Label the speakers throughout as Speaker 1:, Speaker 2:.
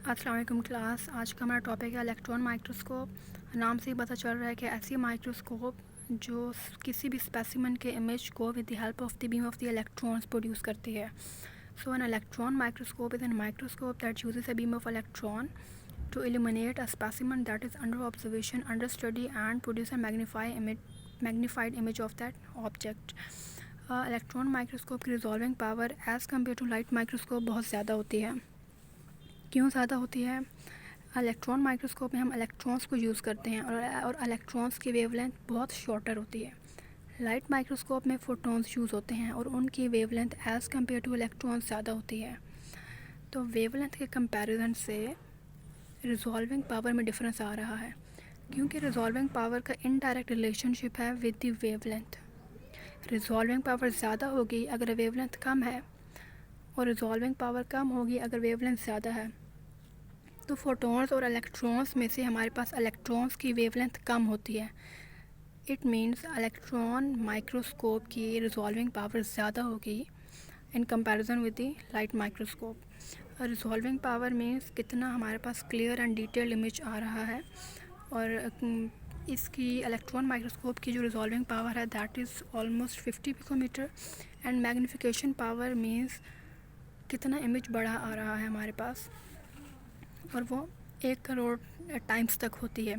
Speaker 1: अस्सलाम वालेकुम क्लास। आज का हमारा टॉपिक है इलेक्ट्रॉन माइक्रोस्कोप। नाम से ही पता चल रहा है कि ऐसी माइक्रोस्कोप जो किसी भी स्पेसिमन के इमेज को with the help of the beam of the electrons produce करती है। So an electron microscope is an microscope that uses a beam of electron to illuminate a specimen that is under observation, under study, and produce a magnified image of that object. Electron microscope की resolving power as compare to light microscope बहुत ज़्यादा होती है। क्यों ज़्यादा होती है? Electron microscope में हम इलेक्ट्रॉन्स को यूज़ करते हैं और इलेक्ट्रॉन्स की वेवलेंथ बहुत शॉर्टर होती है। लाइट माइक्रोस्कोप में फोटॉन्स यूज़ होते हैं और उनकी wavelength as compare two electrons ज़्यादा होती है। तो वेवलेंथ के कंपैरिजन से रिजॉल्विंग पावर में डिफरेंस आ रहा है, क्योंकि रिजॉल्विंग पावर का इनडायरेक्ट रिलेशनशिप है with the wavelength. Resolving power ज़्यादा होगी अगर वेवलेंथ कम है, और रिजॉल्विंग पावर कम होगी अगर वेवलेंथ ज़्यादा है। तो फोटॉन्स और इलेक्ट्रॉन्स में से हमारे पास इलेक्ट्रॉन्स की वेवलेंथ कम होती है। इट मीन्स इलेक्ट्रॉन माइक्रोस्कोप की रिजॉल्विंग पावर ज़्यादा होगी in comparison with the light microscope. Resolving power means कितना हमारे पास क्लियर एंड डिटेल्ड इमेज आ रहा है, और इसकी इलेक्ट्रॉन माइक्रोस्कोप की जो रिजॉल्विंग पावर है that is almost 50 picometre, and magnification power means कितना इमेज बड़ा आ रहा है हमारे पास, और वो 1 करोड़ टाइम्स तक होती है।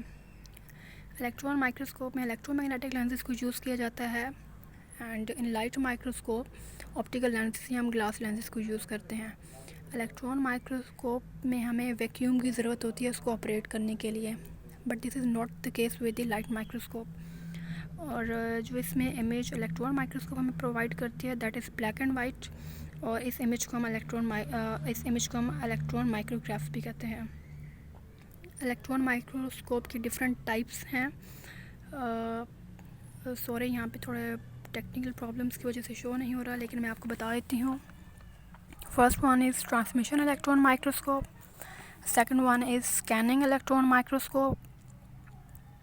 Speaker 1: इलेक्ट्रॉन माइक्रोस्कोप में इलेक्ट्रोमैग्नेटिक लेंसेज को यूज़ किया जाता है, and in light microscope optical lenses या हम ग्लास लेंसेज को यूज़ करते हैं। इलेक्ट्रॉन माइक्रोस्कोप में हमें वैक्यूम की ज़रूरत होती है उसको ऑपरेट करने के लिए, but this is not the case with the light microscope. और जो इसमें इमेज इलेक्ट्रॉन माइक्रोस्कोप हमें प्रोवाइड करती है that is black and white, और इस इमेज को हम इलेक्ट्रॉन माइक्रोग्राफ भी कहते हैं। इलेक्ट्रॉन माइक्रोस्कोप की डिफरेंट टाइप्स हैं। सॉरी, यहाँ पे थोड़े टेक्निकल प्रॉब्लम्स की वजह से शो नहीं हो रहा, लेकिन मैं आपको बता देती हूँ। First one is transmission electron microscope, second one is scanning electron microscope,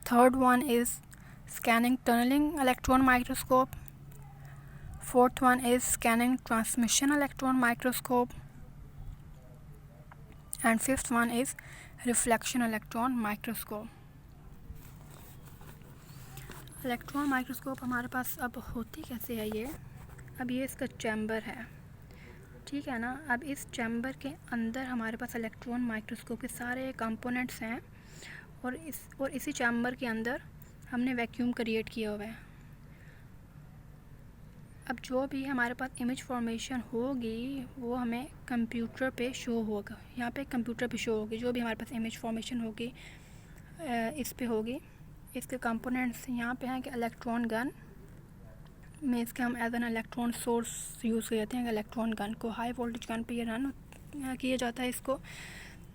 Speaker 1: third one is scanning tunneling electron microscope, fourth one is scanning transmission electron microscope, and fifth one is reflection electron microscope. Electron microscope हमारे पास अब होती कैसे है ये? अब ये इसका chamber है, ठीक है ना। अब इस चैम्बर के अंदर हमारे पास इलेक्ट्रॉन माइक्रोस्कोप के सारे कंपोनेंट्स हैं, और इसी चैम्बर के अंदर हमने वैक्यूम क्रिएट किया हुआ है। अब जो भी हमारे पास इमेज फॉर्मेशन होगी वो हमें कंप्यूटर पे शो होगा। यहाँ पे कंप्यूटर पे शो होगी जो भी हमारे पास इमेज फॉर्मेशन होगी, इस पे होगी। इसके कंपोनेंट्स यहाँ पे हैं कि इलेक्ट्रॉन गन में इसके हम as an electron source use करते हैं। इलेक्ट्रॉन गन को हाई वोल्टेज गन पे ये रन किया जाता है, इसको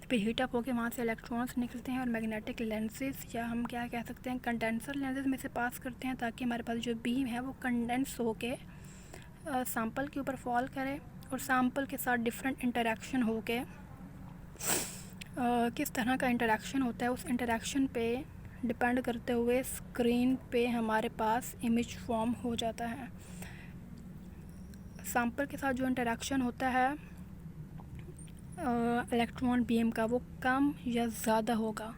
Speaker 1: फिर हीटअप होकर वहाँ से इलेक्ट्रॉन्स निकलते हैं और मैग्नेटिक लेंसेज या हम क्या कह सकते हैं कंडेंसर लेंसेज में से पास करते हैं, ताकि हमारे पास जो बीम है वो कंडेंस होके सैम्पल के ऊपर फॉल करे, और सैम्पल के साथ डिफरेंट इंटरेक्शन होके किस तरह का इंटरेक्शन होता है उस इंटरेक्शन पे डिपेंड करते हुए स्क्रीन पे हमारे पास इमेज फॉर्म हो जाता है। सैम्पल के साथ जो इंटरेक्शन होता है इलेक्ट्रॉन बीम का, वो कम या ज़्यादा होगा,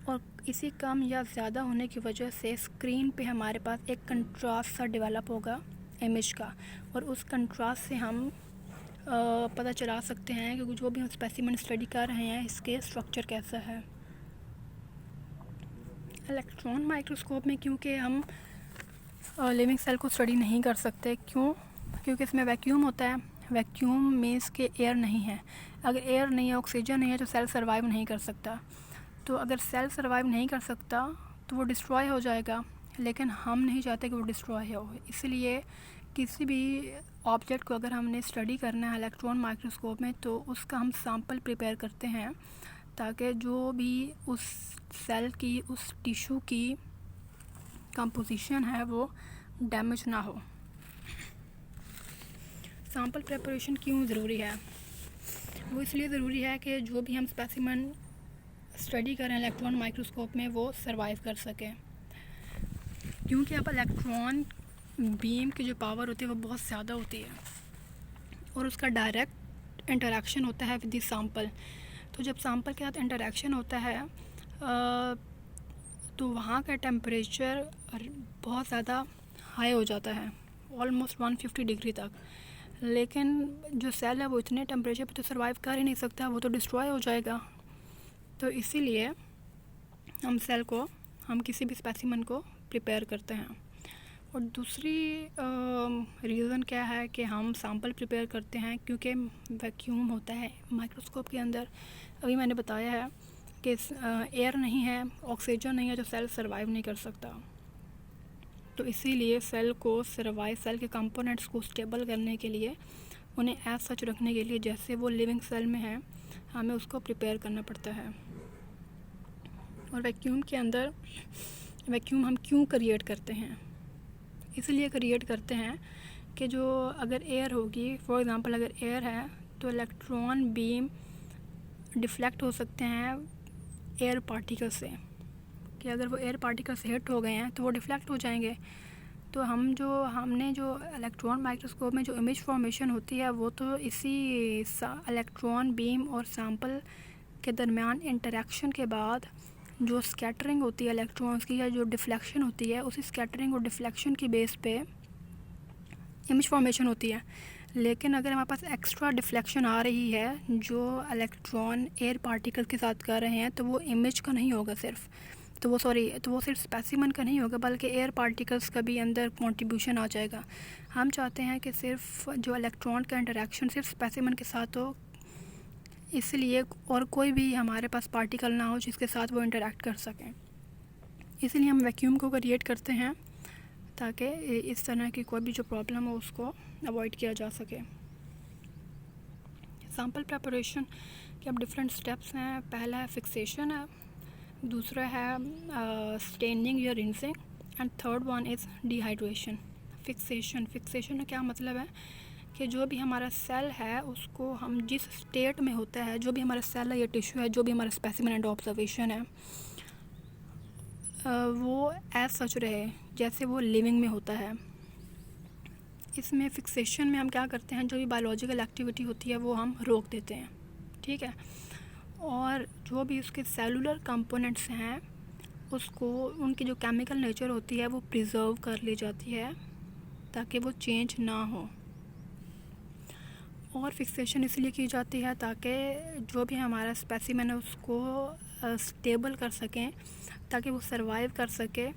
Speaker 1: और इसी कम या ज़्यादा होने की वजह से स्क्रीन पे हमारे पास एक कंट्रास्ट सा डेवलप होगा इमेज का, और उस कंट्रास्ट से हम पता चला सकते हैं कि जो भी हम स्पेसिमेन स्टडी कर रहे हैं इसके स्ट्रक्चर कैसा है। इलेक्ट्रॉन माइक्रोस्कोप में क्योंकि हम लिविंग सेल को स्टडी नहीं कर सकते, क्योंकि इसमें वैक्यूम होता है। वैक्यूम मीन्स के एयर नहीं है। अगर एयर नहीं है, ऑक्सीजन नहीं है, तो सेल सर्वाइव नहीं कर सकता। तो अगर सेल सर्वाइव नहीं कर सकता तो वो डिस्ट्रॉय हो जाएगा, लेकिन हम नहीं चाहते कि वो डिस्ट्रॉय हो। इसलिए किसी भी ऑब्जेक्ट को अगर हमने स्टडी करना है इलेक्ट्रॉन माइक्रोस्कोप में, तो उसका हम सैम्पल प्रिपेयर करते हैं, ताकि जो भी उस सेल की, उस टिश्यू की कंपोजिशन है वो डैमेज ना हो। सैम्पल प्रिपरेशन क्यों ज़रूरी है? वो इसलिए ज़रूरी है कि जो भी हम स्पेसिमेन स्टडी करें इलेक्ट्रॉन माइक्रोस्कोप में वो सरवाइव कर सकें, क्योंकि अब इलेक्ट्रॉन बीम की जो पावर होती है वो बहुत ज़्यादा होती है, और उसका डायरेक्ट इंटरेक्शन होता है विद द सैम्पल। तो जब सैंपल के साथ इंटरेक्शन होता है तो वहाँ का टेम्परेचर बहुत ज़्यादा हाई हो जाता है, ऑलमोस्ट 150 डिग्री तक। लेकिन जो सेल है वो इतने टेम्परेचर पे तो सर्वाइव कर ही नहीं सकता, वो तो डिस्ट्रॉय हो जाएगा। तो इसीलिए हम किसी भी स्पेसिमन को प्रिपेयर करते हैं। और दूसरी रीज़न क्या है कि हम सैंपल प्रिपेयर करते हैं, क्योंकि वैक्यूम होता है माइक्रोस्कोप के अंदर। अभी मैंने बताया है कि एयर नहीं है, ऑक्सीजन नहीं है, जो सेल सर्वाइव नहीं कर सकता। तो इसीलिए सेल के कंपोनेंट्स को स्टेबल करने के लिए, उन्हें एज सच रखने के लिए जैसे वो लिविंग सेल में है, हमें उसको प्रिपेयर करना पड़ता है। और वैक्यूम हम क्यों क्रिएट करते हैं? इसलिए क्रिएट करते हैं कि जो अगर एयर होगी, फॉर एग्ज़ाम्पल अगर एयर है तो इलेक्ट्रॉन बीम डिफ्लेक्ट हो सकते हैं एयर पार्टिकल से, कि अगर वो एयर पार्टिकल से हिट हो गए हैं तो वो डिफ्लेक्ट हो जाएंगे। तो हमने जो इलेक्ट्रॉन माइक्रोस्कोप में जो इमेज फॉर्मेशन होती है वो तो इसी इलेक्ट्रॉन बीम और सैंपल के दरमियान इंटरेक्शन के बाद जो स्कैटरिंग होती है इलेक्ट्रॉन्स की, या जो डिफ्लेक्शन होती है, उसी स्कैटरिंग और डिफ्लेक्शन की बेस पे इमेज फॉर्मेशन होती है। लेकिन अगर हमारे पास एक्स्ट्रा डिफ्लेक्शन आ रही है जो इलेक्ट्रॉन एयर पार्टिकल के साथ कर रहे हैं, तो वो इमेज का नहीं होगा सिर्फ, तो वो सिर्फ स्पेसिमन का नहीं होगा, बल्कि एयर पार्टिकल्स का भी अंदर कंट्रीब्यूशन आ जाएगा। हम चाहते हैं कि सिर्फ जो इलेक्ट्रॉन का इंटरेक्शन सिर्फ स्पेसिमन के साथ हो, इसलिए और कोई भी हमारे पास पार्टिकल ना हो जिसके साथ वो इंटरेक्ट कर सकें। इसलिए हम वैक्यूम को क्रिएट करते हैं ताकि इस तरह की कोई भी जो प्रॉब्लम हो उसको अवॉइड किया जा सके। सैंपल प्रेपरेशन के अब डिफरेंट स्टेप्स हैं। पहला है फिक्सेशन है, दूसरा है स्टेनिंग या rinsing, and third one is dehydration. Fixation का क्या मतलब है कि जो भी हमारा सेल है उसको हम जिस स्टेट में होता है, जो भी हमारा सेल है या टिश्यू है, जो भी हमारा स्पेसिमेन एंड ऑब्जर्वेशन है, वो एज सच रहे जैसे वो लिविंग में होता है। इसमें फिक्सेशन में हम क्या करते हैं, जो भी बायोलॉजिकल एक्टिविटी होती है वो हम रोक देते हैं, ठीक है। और जो भी उसके सेलुलर कंपोनेंट्स हैं उसको, उनकी जो केमिकल नेचर होती है वो प्रिजर्व कर ली जाती है ताकि वो चेंज ना हो। और फिक्सेशन इसलिए की जाती है ताकि जो भी हमारा स्पेसिमेन है उसको स्टेबल कर सकें, ताकि वो सरवाइव कर सके।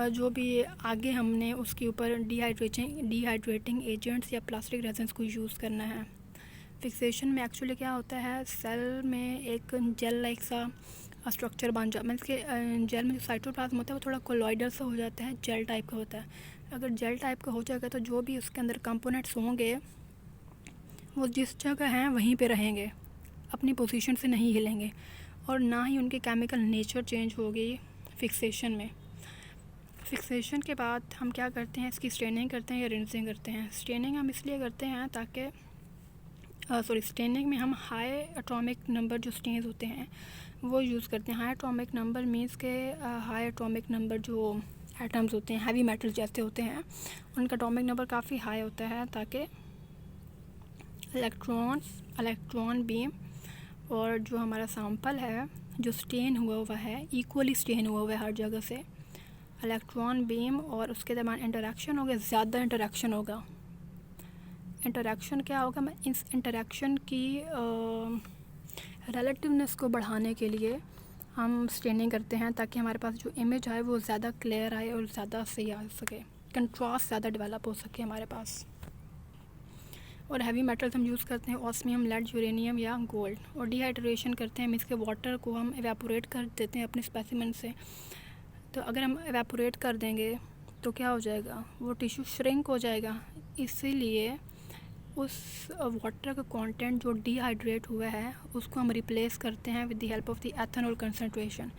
Speaker 1: जो भी आगे हमने उसके ऊपर डिहाइड्रेटिंग एजेंट्स या प्लास्टिक रेजिन्स को यूज़ करना है। फिक्सेशन में एक्चुअली क्या होता है, सेल में एक जेल लाइक सा स्ट्रक्चर बन जाता है, मीन्स के जेल में जो साइटोप्लाज्म होता है वो थोड़ा कोलॉइडल सा हो जाता है, जेल टाइप का होता है। अगर जेल टाइप का हो जाएगा तो जो भी उसके अंदर कंपोनेंट्स होंगे वो जिस जगह हैं वहीं पे रहेंगे, अपनी पोजीशन से नहीं हिलेंगे, और ना ही उनकी केमिकल नेचर चेंज होगी फिक्सेशन में। फिक्सेशन के बाद हम क्या करते हैं, इसकी स्टेनिंग करते हैं या रिंसिंग करते हैं। स्टेनिंग हम इसलिए करते हैं ताकि स्टेनिंग में हम हाई एटॉमिक नंबर जो स्टेन्स होते हैं वो यूज़ करते हैं। हाई एटॉमिक नंबर मीन्स के हाई एटॉमिक नंबर जो एटम्स होते हैं, हैवी मेटल जैसे होते हैं, उनका एटॉमिक नंबर काफ़ी हाई होता है, ताकि इलेक्ट्रॉन बीम और जो हमारा सैंपल है जो स्टेन हुआ है, इक्वली स्टेन हुआ है हर जगह से, इलेक्ट्रॉन बीम और उसके दरमियान इंटरेक्शन होगा, ज़्यादा इंटरेक्शन होगा। इंटरेक्शन क्या होगा, मैं इस इंटरेक्शन की रिलेटिवनेस को बढ़ाने के लिए हम स्टेनिंग करते हैं, ताकि हमारे पास जो इमेज आए वो ज़्यादा क्लियर आए और ज़्यादा सही आ सके, कंट्रास्ट ज़्यादा डेवलप हो सके हमारे पास। और हैवी मेटल्स हम यूज़ करते हैं ऑस्मियम, लेड, यूरेनियम या गोल्ड। और डिहाइड्रेशन करते हैं, मीन्स के वाटर को हम एवेपोरेट कर देते हैं अपने स्पेसिमेन से। तो अगर हम एवेपोरेट कर देंगे तो क्या हो जाएगा, वो टिश्यू श्रिंक हो जाएगा। इसीलिए उस वाटर का कंटेंट जो डिहाइड्रेट हुआ है उसको हम रिप्लेस करते हैं with the help of the ethanol concentration.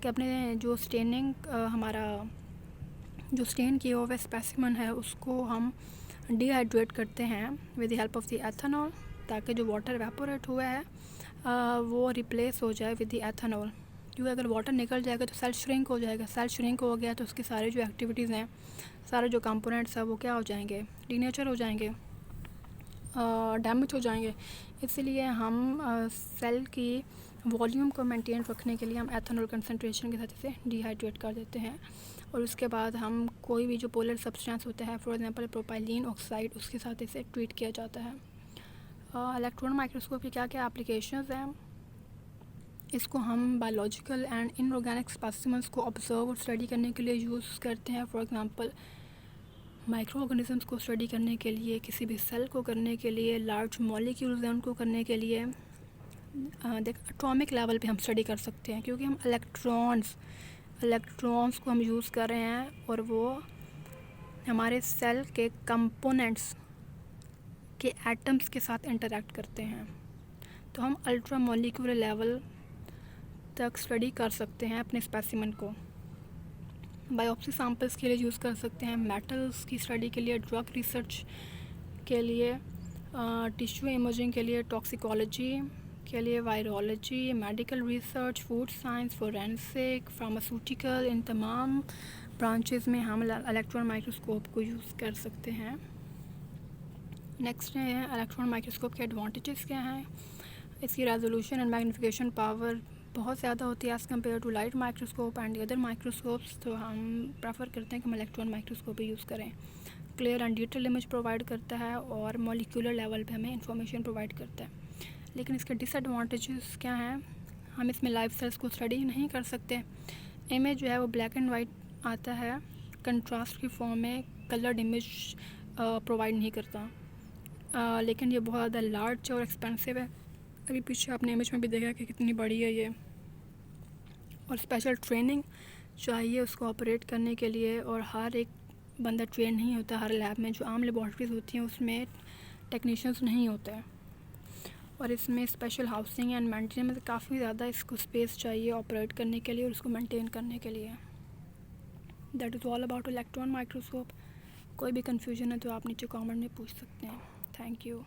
Speaker 1: कि अपने जो हमारा जो स्टेन किया हुआ स्पेसिमेन है उसको हम डिहाइड्रेट करते हैं with the help of the ethanol, ताकि जो वाटर एवेपोरेट हुआ है वो रिप्लेस हो जाए विद द एथेनॉल। क्योंकि अगर वाटर निकल जाएगा तो सेल श्रिंक हो जाएगा, सेल श्रिंक हो गया तो उसके सारे जो एक्टिविटीज़ हैं, सारे जो कंपोनेंट्स हैं वो क्या हो जाएंगे, डीनेचर हो जाएंगे। डैमेज हो जाएंगे। इसलिए हम सेल की वॉल्यूम को मेंटेन रखने के लिए हम एथेनॉल कंसंट्रेशन के साथ इसे डिहाइड्रेट कर देते हैं, और उसके बाद हम कोई भी जो पोलर सब्सटेंस होता है, फॉर एग्जांपल प्रोपाइलीन ऑक्साइड, उसके साथ इसे ट्रीट किया जाता है। इलेक्ट्रॉन माइक्रोस्कोप की क्या क्या एप्लीकेशंस हैं? इसको हम बायोलॉजिकल एंड इनऑर्गेनिक स्पेसिमेंस को ऑब्जर्व और स्टडी करने के लिए यूज़ करते हैं। फॉर एग्जांपल माइक्रो ऑर्गेनिजम्स को स्टडी करने के लिए, किसी भी सेल को करने के लिए, लार्ज मॉलिक्यूल्स हैं उनको करने के लिए, एटॉमिक लेवल पे हम स्टडी कर सकते हैं, क्योंकि हम इलेक्ट्रॉन्स को हम यूज़ कर रहे हैं और वो हमारे सेल के कंपोनेंट्स के एटम्स के साथ इंटरेक्ट करते हैं। तो हम अल्ट्रा मॉलिक्यूलर लेवल तक स्टडी कर सकते हैं अपने स्पेसिमेन को। बायोप्सी सैंपल्स के लिए यूज़ कर सकते हैं, मेटल्स की स्टडी के लिए, ड्रग रिसर्च के लिए, टिश्यू इमेजिंग के लिए, टॉक्सिकोलॉजी के लिए, virology, medical research, food science, forensic, pharmaceutical, इन तमाम ब्रांचेस में हम इलेक्ट्रॉन माइक्रोस्कोप को यूज़ कर सकते हैं। नेक्स्ट है इलेक्ट्रॉन माइक्रोस्कोप के एडवांटेजेस क्या हैं। इसकी रेजोल्यूशन एंड मैग्नीफिकेशन पावर बहुत ज़्यादा होती है as compare to light microscope and other microscopes, तो हम प्रेफर करते हैं कि हम इलेक्ट्रॉन माइक्रोस्कोप ही यूज़ करें। Clear and detail image provide करता है और मॉलिक्यूलर लेवल पे हमें इंफॉर्मेशन प्रोवाइड करता है। लेकिन इसके डिसएडवांटेजेस क्या हैं? हम इसमें लाइव सेल्स को स्टडी नहीं कर सकते। इमेज जो है वो ब्लैक एंड वाइट आता है, कंट्रास्ट की फॉर्म में कलर्ड इमेज प्रोवाइड नहीं करता। लेकिन ये बहुत ज़्यादा लार्ज और एक्सपेंसिव है। अभी पीछे आपने इमेज में भी देखा कि कितनी बड़ी है ये, और स्पेशल ट्रेनिंग चाहिए उसको ऑपरेट करने के लिए, और हर एक बंदा ट्रेन नहीं होता। हर लैब में जो आम लेबॉर्ट्रीज़ होती हैं उसमें टेक्नीशियंस नहीं होते हैं, और इसमें स्पेशल हाउसिंग एंड मेंटेनेंस में काफ़ी ज़्यादा इसको स्पेस चाहिए ऑपरेट करने के लिए और उसको मेंटेन करने के लिए। That is all about electron microscope. कोई भी कन्फ्यूजन है तो आप नीचे कमेंट में पूछ सकते हैं। Thank you.